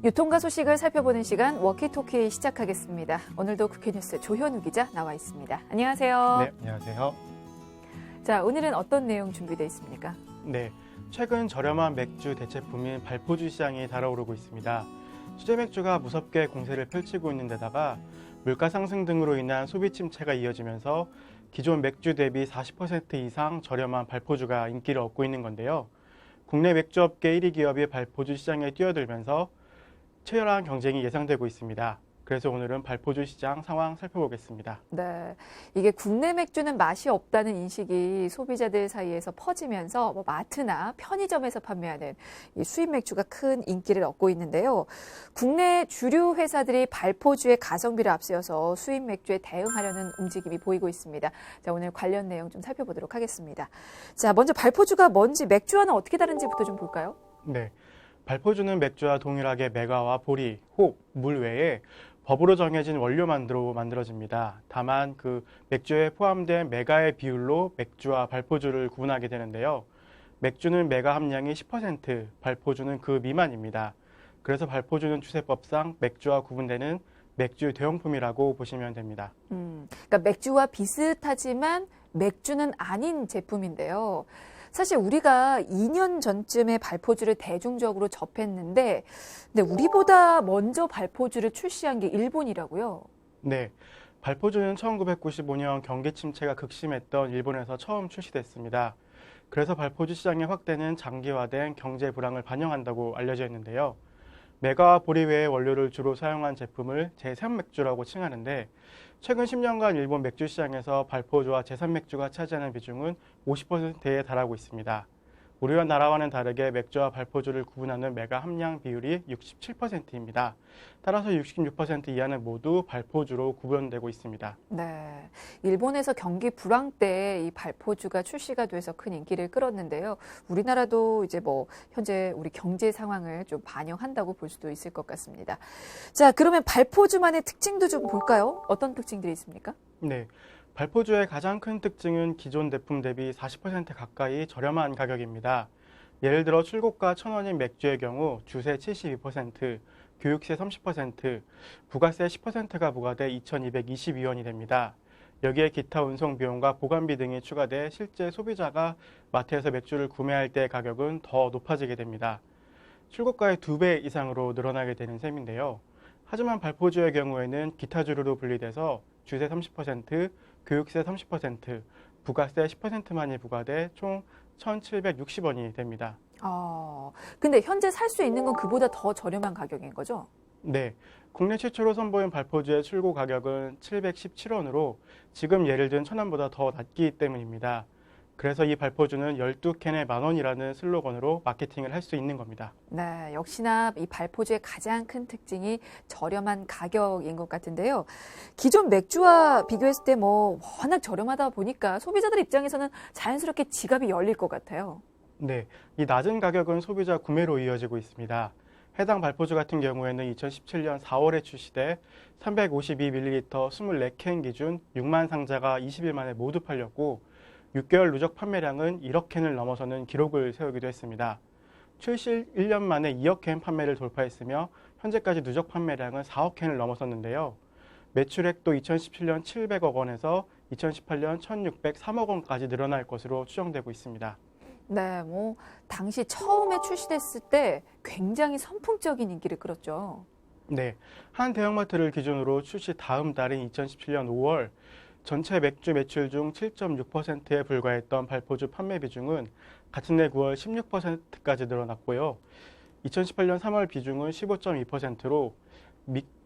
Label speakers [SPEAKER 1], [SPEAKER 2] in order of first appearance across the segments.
[SPEAKER 1] 유통가 소식을 살펴보는 시간 워키토키 시작하겠습니다. 오늘도 국회 뉴스 조현우 기자 나와 있습니다. 안녕하세요.
[SPEAKER 2] 네, 안녕하세요.
[SPEAKER 1] 자, 오늘은 어떤 내용 준비되어 있습니까?
[SPEAKER 2] 네, 최근 저렴한 맥주 대체품인 발포주 시장이 달아오르고 있습니다. 수제 맥주가 무섭게 공세를 펼치고 있는 데다가 물가 상승 등으로 인한 소비 침체가 이어지면서 기존 맥주 대비 40% 이상 저렴한 발포주가 인기를 얻고 있는 건데요. 국내 맥주업계 1위 기업이 발포주 시장에 뛰어들면서 치열한 경쟁이 예상되고 있습니다. 그래서 오늘은 발포주 시장 상황 살펴보겠습니다.
[SPEAKER 1] 네, 이게 국내 맥주는 맛이 없다는 인식이 소비자들 사이에서 퍼지면서 마트나 편의점에서 판매하는 이 수입 맥주가 큰 인기를 얻고 있는데요. 국내 주류 회사들이 발포주의 가성비를 앞세워서 수입 맥주에 대응하려는 움직임이 보이고 있습니다. 자, 오늘 관련 내용 좀 살펴보도록 하겠습니다. 자, 먼저 발포주가 뭔지, 맥주와는 어떻게 다른지부터 좀 볼까요?
[SPEAKER 2] 네, 발포주는 맥주와 동일하게 메가와 보리, 홉, 물 외에 법으로 정해진 원료만으로 만들어집니다. 다만 그 맥주에 포함된 메가의 비율로 맥주와 발포주를 구분하게 되는데요. 맥주는 메가 함량이 10%, 발포주는 그 미만입니다. 그래서 발포주는 주세법상 맥주와 구분되는 맥주 대용품이라고 보시면 됩니다.
[SPEAKER 1] 그러니까 맥주와 비슷하지만 맥주는 아닌 제품인데요. 사실 우리가 2년 전쯤에 발포주를 대중적으로 접했는데, 근데 우리보다 먼저 발포주를 출시한 게 일본이라고요?
[SPEAKER 2] 네, 발포주는 1995년 경기 침체가 극심했던 일본에서 처음 출시됐습니다. 그래서 발포주 시장의 확대는 장기화된 경제 불황을 반영한다고 알려져 있는데요. 메가와 보리 외의 원료를 주로 사용한 제품을 제3맥주라고 칭하는데, 최근 10년간 일본 맥주 시장에서 발포주와 제3맥주가 차지하는 비중은 50%에 달하고 있습니다. 우리와 나라와는 다르게 맥주와 발포주를 구분하는 메가 함량 비율이 67%입니다. 따라서 66% 이하는 모두 발포주로 구분되고 있습니다.
[SPEAKER 1] 네, 일본에서 경기 불황 때 이 발포주가 출시가 돼서 큰 인기를 끌었는데요. 우리나라도 이제 현재 우리 경제 상황을 좀 반영한다고 볼 수도 있을 것 같습니다. 자, 그러면 발포주만의 특징도 좀 볼까요? 어떤 특징들이 있습니까?
[SPEAKER 2] 네, 발포주의 가장 큰 특징은 기존 제품 대비 40% 가까이 저렴한 가격입니다. 예를 들어 출고가 1,000원인 맥주의 경우 주세 72%, 교육세 30%, 부가세 10%가 부과돼 2,222원이 됩니다. 여기에 기타 운송 비용과 보관비 등이 추가돼 실제 소비자가 마트에서 맥주를 구매할 때 가격은 더 높아지게 됩니다. 출고가의 2배 이상으로 늘어나게 되는 셈인데요. 하지만 발포주의 경우에는 기타주류로 분리돼서 주세 30%, 교육세 30%, 부가세 10%만이 부과돼 총 1,760원이 됩니다.
[SPEAKER 1] 근데 현재 살 수 있는 건 그보다 더 저렴한 가격인 거죠?
[SPEAKER 2] 네, 국내 최초로 선보인 발포주의 출고 가격은 717원으로 지금 예를 든 1,000원보다 더 낮기 때문입니다. 그래서 이 발포주는 12캔에 10,000원이라는 슬로건으로 마케팅을 할 수 있는 겁니다.
[SPEAKER 1] 네, 역시나 이 발포주의 가장 큰 특징이 저렴한 가격인 것 같은데요. 기존 맥주와 비교했을 때 워낙 저렴하다 보니까 소비자들 입장에서는 자연스럽게 지갑이 열릴 것 같아요.
[SPEAKER 2] 네, 이 낮은 가격은 소비자 구매로 이어지고 있습니다. 해당 발포주 같은 경우에는 2017년 4월에 출시돼 352ml 24캔 기준 6만 상자가 20일 만에 모두 팔렸고 6개월 누적 판매량은 1억 캔을 넘어서는 기록을 세우기도 했습니다. 출시 1년 만에 2억 캔 판매를 돌파했으며 현재까지 누적 판매량은 4억 캔을 넘어섰는데요. 매출액도 2017년 700억 원에서 2018년 1,603억 원까지 늘어날 것으로 추정되고 있습니다.
[SPEAKER 1] 네, 당시 처음에 출시됐을 때 굉장히 선풍적인 인기를 끌었죠.
[SPEAKER 2] 네, 한 대형마트를 기준으로 출시 다음 달인 2017년 5월 전체 맥주 매출 중 7.6%에 불과했던 발포주 판매 비중은 같은 해 9월 16%까지 늘어났고요. 2018년 3월 비중은 15.2%로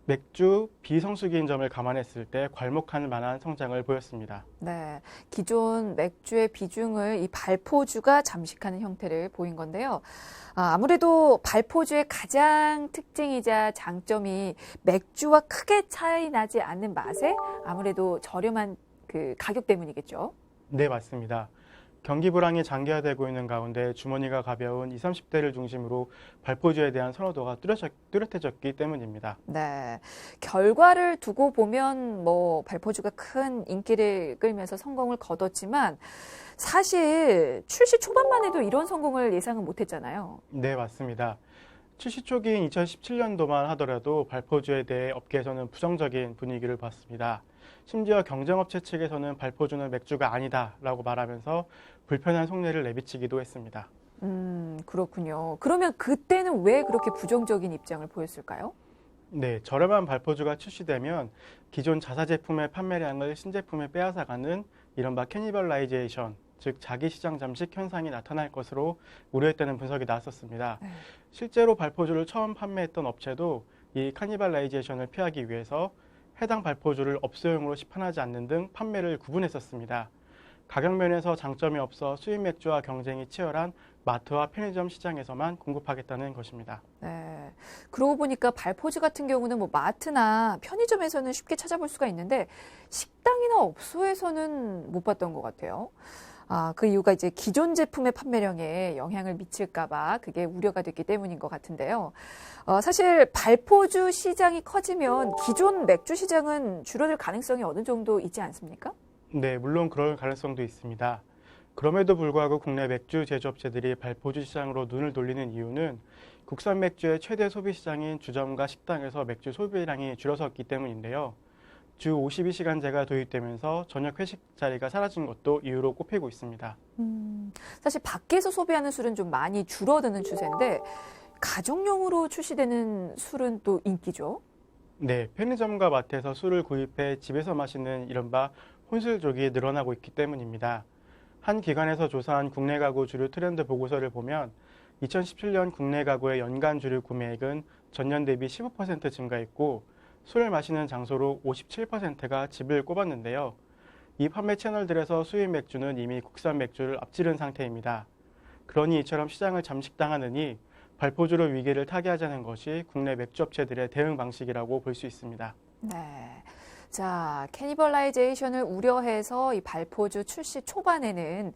[SPEAKER 2] 맥주 비성수기인 점을 감안했을 때 괄목할 만한 성장을 보였습니다.
[SPEAKER 1] 네, 기존 맥주의 비중을 이 발포주가 잠식하는 형태를 보인 건데요. 아무래도 발포주의 가장 특징이자 장점이 맥주와 크게 차이 나지 않는 맛에 아무래도 저렴한 그 가격 때문이겠죠.
[SPEAKER 2] 네, 맞습니다. 경기 불황이 장기화되고 있는 가운데 주머니가 가벼운 20, 30대를 중심으로 발포주에 대한 선호도가 뚜렷해졌기 때문입니다.
[SPEAKER 1] 네, 결과를 두고 보면 발포주가 큰 인기를 끌면서 성공을 거뒀지만 사실 출시 초반만 해도 이런 성공을 예상은 못했잖아요.
[SPEAKER 2] 네, 맞습니다. 출시 초기인 2017년도만 하더라도 발포주에 대해 업계에서는 부정적인 분위기를 봤습니다. 심지어 경쟁업체 측에서는 발포주는 맥주가 아니다라고 말하면서 불편한 속내를 내비치기도 했습니다.
[SPEAKER 1] 그렇군요. 그러면 그때는 왜 그렇게 부정적인 입장을 보였을까요?
[SPEAKER 2] 네, 저렴한 발포주가 출시되면 기존 자사 제품의 판매량을 신제품에 빼앗아가는 이른바 캐니벌라이제이션, 즉 자기 시장 잠식 현상이 나타날 것으로 우려했다는 분석이 나왔었습니다.
[SPEAKER 1] 네.
[SPEAKER 2] 실제로 발포주를 처음 판매했던 업체도 이 카니발라이제이션을 피하기 위해서 해당 발포주를 업소용으로 시판하지 않는 등 판매를 구분했었습니다. 가격 면에서 장점이 없어 수입 맥주와 경쟁이 치열한 마트와 편의점 시장에서만 공급하겠다는 것입니다.
[SPEAKER 1] 네. 그러고 보니까 발포주 같은 경우는 뭐 마트나 편의점에서는 쉽게 찾아볼 수가 있는데 식당이나 업소에서는 못 봤던 것 같아요. 그 이유가 이제 기존 제품의 판매량에 영향을 미칠까봐 그게 우려가 됐기 때문인 것 같은데요. 사실 발포주 시장이 커지면 기존 맥주 시장은 줄어들 가능성이 어느 정도 있지 않습니까?
[SPEAKER 2] 네, 물론 그럴 가능성도 있습니다. 그럼에도 불구하고 국내 맥주 제조업체들이 발포주 시장으로 눈을 돌리는 이유는 국산 맥주의 최대 소비 시장인 주점과 식당에서 맥주 소비량이 줄어섰기 때문인데요. 주 52시간제가 도입되면서 저녁 회식 자리가 사라진 것도 이유로 꼽히고 있습니다.
[SPEAKER 1] 사실 밖에서 소비하는 술은 좀 많이 줄어드는 추세인데 가정용으로 출시되는 술은 또 인기죠.
[SPEAKER 2] 네, 편의점과 마트에서 술을 구입해 집에서 마시는 이른바 혼술족이 늘어나고 있기 때문입니다. 한 기관에서 조사한 국내 가구 주류 트렌드 보고서를 보면 2017년 국내 가구의 연간 주류 구매액은 전년 대비 15% 증가했고 술을 마시는 장소로 57%가 집을 꼽았는데요. 이 판매 채널들에서 수입 맥주는 이미 국산 맥주를 앞지른 상태입니다. 그러니 이처럼 시장을 잠식당하느니 발포주로 위기를 타개하자는 것이 국내 맥주업체들의 대응 방식이라고 볼 수 있습니다.
[SPEAKER 1] 네. 자, 캐니벌라이제이션을 우려해서 이 발포주 출시 초반에는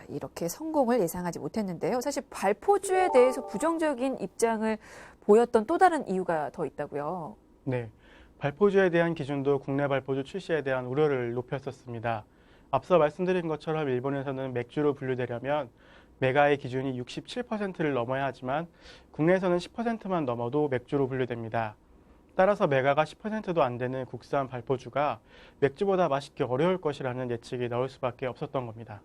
[SPEAKER 1] 이렇게 성공을 예상하지 못했는데요. 사실 발포주에 대해서 부정적인 입장을 보였던 또 다른 이유가 더 있다고요.
[SPEAKER 2] 네, 발포주에 대한 기준도 국내 발포주 출시에 대한 우려를 높였었습니다. 앞서 말씀드린 것처럼 일본에서는 맥주로 분류되려면 메가의 기준이 67%를 넘어야 하지만 국내에서는 10%만 넘어도 맥주로 분류됩니다. 따라서 메가가 10%도 안 되는 국산 발포주가 맥주보다 맛있기 어려울 것이라는 예측이 나올 수밖에 없었던 겁니다.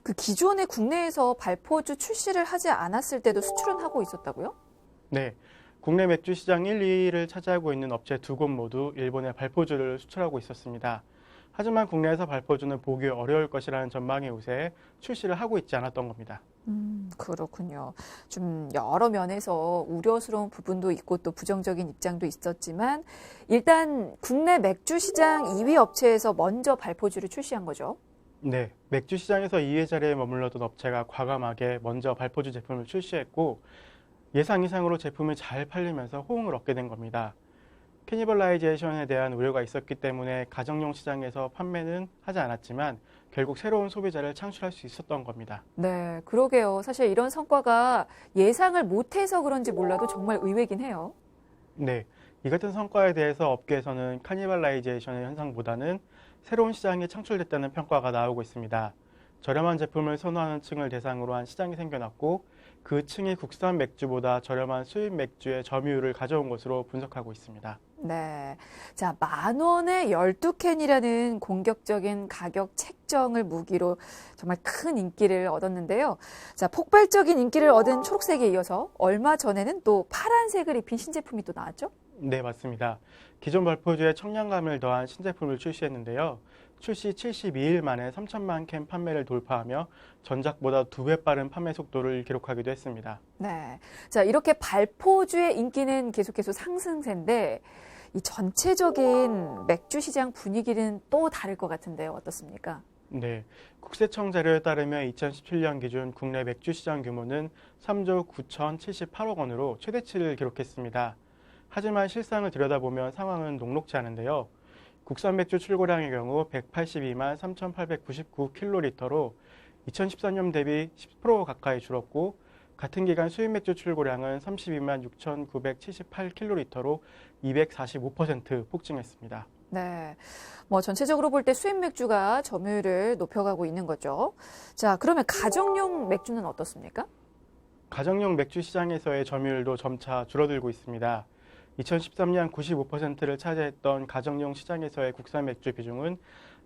[SPEAKER 1] 그 기존에 국내에서 발포주 출시를 하지 않았을 때도 수출은 하고 있었다고요?
[SPEAKER 2] 네, 국내 맥주 시장 1, 2위를 차지하고 있는 업체 두 곳 모두 일본에 발포주를 수출하고 있었습니다. 하지만 국내에서 발포주는 보기 어려울 것이라는 전망의 우세에 출시를 하고 있지 않았던 겁니다.
[SPEAKER 1] 그렇군요. 좀 여러 면에서 우려스러운 부분도 있고 또 부정적인 입장도 있었지만 일단 국내 맥주 시장 2위 업체에서 먼저 발포주를 출시한 거죠.
[SPEAKER 2] 네, 맥주 시장에서 2위 자리에 머물렀던 업체가 과감하게 먼저 발포주 제품을 출시했고 예상 이상으로 제품이 잘 팔리면서 호응을 얻게 된 겁니다. 캐니벌라이제이션에 대한 우려가 있었기 때문에 가정용 시장에서 판매는 하지 않았지만 결국 새로운 소비자를 창출할 수 있었던 겁니다.
[SPEAKER 1] 네, 그러게요. 사실 이런 성과가 예상을 못해서 그런지 몰라도 정말 의외긴 해요.
[SPEAKER 2] 네, 이 같은 성과에 대해서 업계에서는 카니발라이제이션의 현상보다는 새로운 시장이 창출됐다는 평가가 나오고 있습니다. 저렴한 제품을 선호하는 층을 대상으로 한 시장이 생겨났고 그 층이 국산 맥주보다 저렴한 수입 맥주의 점유율을 가져온 것으로 분석하고 있습니다.
[SPEAKER 1] 네. 자, 10,000원에 12캔이라는 공격적인 가격 책정을 무기로 정말 큰 인기를 얻었는데요. 자, 폭발적인 인기를 얻은 초록색에 이어서 얼마 전에는 또 파란색을 입힌 신제품이 또 나왔죠?
[SPEAKER 2] 네, 맞습니다. 기존 발포주에 청량감을 더한 신제품을 출시했는데요. 출시 72일 만에 3천만 캔 판매를 돌파하며 전작보다 2배 빠른 판매 속도를 기록하기도 했습니다.
[SPEAKER 1] 네. 자, 이렇게 발포주의 인기는 계속해서 상승세인데 이 전체적인 맥주 시장 분위기는 또 다를 것 같은데요. 어떻습니까?
[SPEAKER 2] 네, 국세청 자료에 따르면 2017년 기준 국내 맥주 시장 규모는 3조 9,078억 원으로 최대치를 기록했습니다. 하지만 실상을 들여다보면 상황은 녹록지 않은데요. 국산 맥주 출고량의 경우 182만 3,899킬로리터로 2014년 대비 10% 가까이 줄었고 같은 기간 수입 맥주 출고량은 32만 6,978킬로리터로 245% 폭증했습니다.
[SPEAKER 1] 네. 뭐 전체적으로 볼 때 수입 맥주가 점유율을 높여가고 있는 거죠. 자, 그러면 가정용 맥주는 어떻습니까?
[SPEAKER 2] 가정용 맥주 시장에서의 점유율도 점차 줄어들고 있습니다. 2013년 95%를 차지했던 가정용 시장에서의 국산 맥주 비중은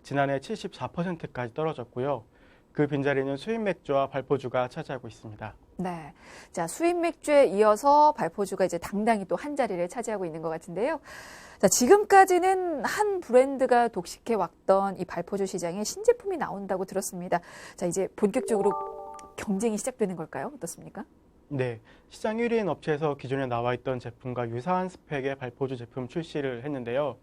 [SPEAKER 2] 지난해 74%까지 떨어졌고요. 그 빈자리는 수입 맥주와 발포주가 차지하고 있습니다.
[SPEAKER 1] 네. 자, 수입 맥주에 이어서 발포주가 이제 당당히 또 한 자리를 차지하고 있는 것 같은데요. 자, 지금까지는 한 브랜드가 독식해 왔던 이 발포주 시장에 신제품이 나온다고 들었습니다. 자, 이제 본격적으로 경쟁이 시작되는 걸까요? 어떻습니까?
[SPEAKER 2] 네, 시장 1위인 업체에서 기존에 나와 있던 제품과 유사한 스펙의 발포주 제품 출시를 했는데요.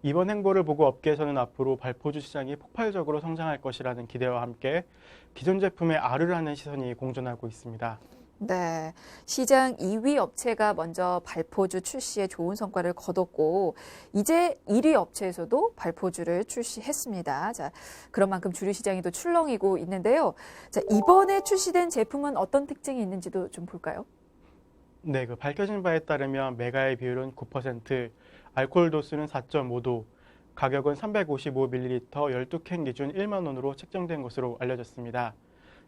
[SPEAKER 2] 이번 행보를 보고 업계에서는 앞으로 발포주 시장이 폭발적으로 성장할 것이라는 기대와 함께 기존 제품에 알을 하는 시선이 공존하고 있습니다.
[SPEAKER 1] 네, 시장 2위 업체가 먼저 발포주 출시에 좋은 성과를 거뒀고 이제 1위 업체에서도 발포주를 출시했습니다. 자, 그런 만큼 주류 시장이 또 출렁이고 있는데요. 자, 이번에 출시된 제품은 어떤 특징이 있는지도 좀 볼까요?
[SPEAKER 2] 네, 밝혀진 바에 따르면 메가의 비율은 9%, 알코올 도수는 4.5도, 가격은 355ml 12캔 기준 1만 원으로 책정된 것으로 알려졌습니다.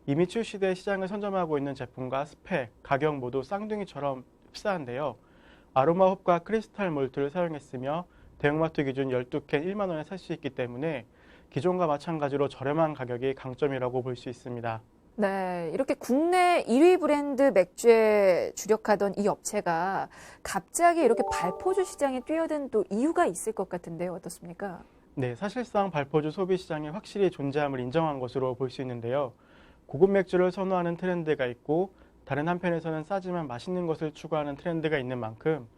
[SPEAKER 2] 이미 출시돼 시장을 선점하고 있는 제품과 스펙, 가격 모두 쌍둥이처럼 흡사한데요. 아로마 홉과 크리스탈 몰트를 사용했으며 대형마트 기준 12캔 1만 원에 살 수 있기 때문에 기존과 마찬가지로 저렴한 가격이 강점이라고 볼 수 있습니다.
[SPEAKER 1] 네, 이렇게 국내 1위 브랜드 맥주에 주력하던 이 업체가 갑자기 이렇게 발포주 시장에 뛰어든 또 이유가 있을 것 같은데요. 어떻습니까?
[SPEAKER 2] 네, 사실상 발포주 소비 시장에 확실히 존재함을 인정한 것으로 볼 수 있는데요. 고급 맥주를 선호하는 트렌드가 있고 다른 한편에서는 싸지만 맛있는 것을 추구하는 트렌드가 있는 만큼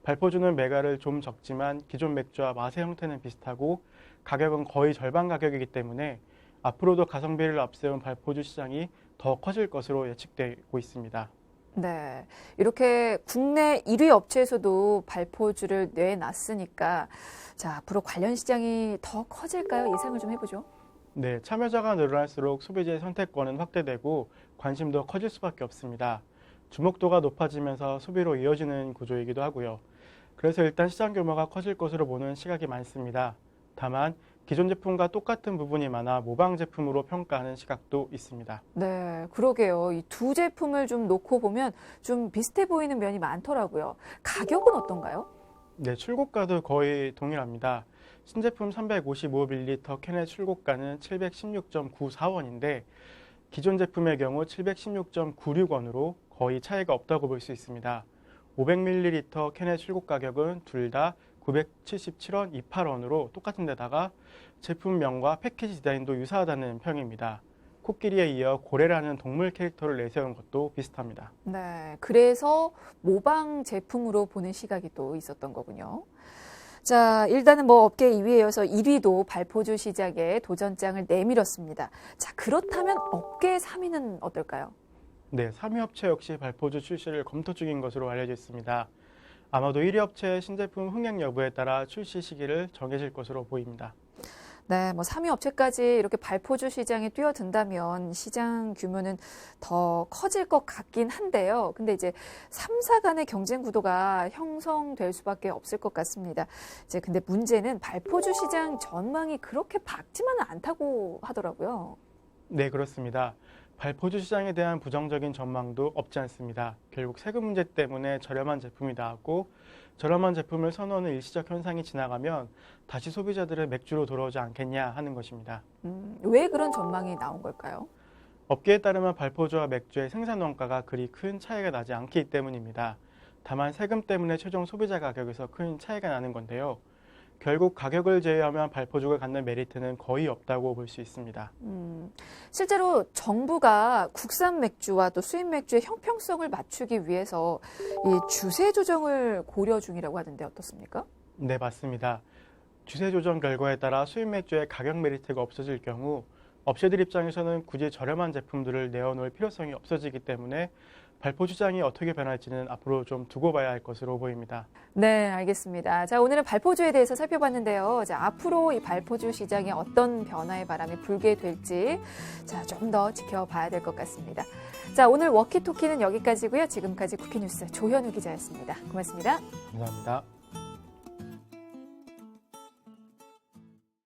[SPEAKER 2] 발포주는 메가를 좀 적지만 기존 맥주와 맛의 형태는 비슷하고 가격은 거의 절반 가격이기 때문에 앞으로도 가성비를 앞세운 발포주 시장이 더 커질 것으로 예측되고 있습니다.
[SPEAKER 1] 네, 이렇게 국내 1위 업체에서도 발포주를 내놨으니까 자, 앞으로 관련 시장이 더 커질까요? 예상을 좀 해보죠.
[SPEAKER 2] 네, 참여자가 늘어날수록 소비자의 선택권은 확대되고 관심도 커질 수밖에 없습니다. 주목도가 높아지면서 소비로 이어지는 구조이기도 하고요. 그래서 일단 시장 규모가 커질 것으로 보는 시각이 많습니다. 다만 기존 제품과 똑같은 부분이 많아 모방 제품으로 평가하는 시각도 있습니다.
[SPEAKER 1] 네, 그러게요. 이 두 제품을 좀 놓고 보면 좀 비슷해 보이는 면이 많더라고요. 가격은 어떤가요?
[SPEAKER 2] 네, 출고가도 거의 동일합니다. 신제품 355ml 캔의 출고가는 716.94원인데 기존 제품의 경우 716.96원으로 거의 차이가 없다고 볼 수 있습니다. 500ml 캔의 출고 가격은 둘 다 977원 28원으로 똑같은 데다가 제품명과 패키지 디자인도 유사하다는 평입니다. 코끼리에 이어 고래라는 동물 캐릭터를 내세운 것도 비슷합니다.
[SPEAKER 1] 네, 그래서 모방 제품으로 보는 시각이 또 있었던 거군요. 자, 일단은 뭐 업계 2위에 이어서 1위도 발포주 시장에 도전장을 내밀었습니다. 자, 그렇다면 업계 3위는 어떨까요?
[SPEAKER 2] 네, 3위 업체 역시 발포주 출시를 검토 중인 것으로 알려져 있습니다. 아마도 1위 업체의 신제품 흥행 여부에 따라 출시 시기를 정해질 것으로 보입니다.
[SPEAKER 1] 네, 뭐 3위 업체까지 이렇게 발포주 시장에 뛰어든다면 시장 규모는 더 커질 것 같긴 한데요. 근데 이제 3사 간의 경쟁 구도가 형성될 수밖에 없을 것 같습니다. 이제 근데 문제는 발포주 시장 전망이 그렇게 밝지만은 않다고 하더라고요.
[SPEAKER 2] 네, 그렇습니다. 발포주 시장에 대한 부정적인 전망도 없지 않습니다. 결국 세금 문제 때문에 저렴한 제품이 나왔고 저렴한 제품을 선호하는 일시적 현상이 지나가면 다시 소비자들은 맥주로 돌아오지 않겠냐 하는 것입니다.
[SPEAKER 1] 왜 그런 전망이 나온 걸까요?
[SPEAKER 2] 업계에 따르면 발포주와 맥주의 생산 원가가 그리 큰 차이가 나지 않기 때문입니다. 다만 세금 때문에 최종 소비자 가격에서 큰 차이가 나는 건데요. 결국 가격을 제외하면 발포주가 갖는 메리트는 거의 없다고 볼 수 있습니다.
[SPEAKER 1] 실제로 정부가 국산 맥주와 또 수입 맥주의 형평성을 맞추기 위해서 이 주세 조정을 고려 중이라고 하던데 어떻습니까?
[SPEAKER 2] 네, 맞습니다. 주세 조정 결과에 따라 수입 맥주의 가격 메리트가 없어질 경우 업체들 입장에서는 굳이 저렴한 제품들을 내어놓을 필요성이 없어지기 때문에 발포주 시장이 어떻게 변할지는 앞으로 좀 두고 봐야 할 것으로 보입니다.
[SPEAKER 1] 네, 알겠습니다. 자, 오늘은 발포주에 대해서 살펴봤는데요. 자, 앞으로 이 발포주 시장에 어떤 변화의 바람이 불게 될지 자, 좀 더 지켜봐야 될 것 같습니다. 자, 오늘 워키토키는 여기까지고요. 지금까지 쿠키뉴스 조현우 기자였습니다. 고맙습니다.
[SPEAKER 2] 감사합니다.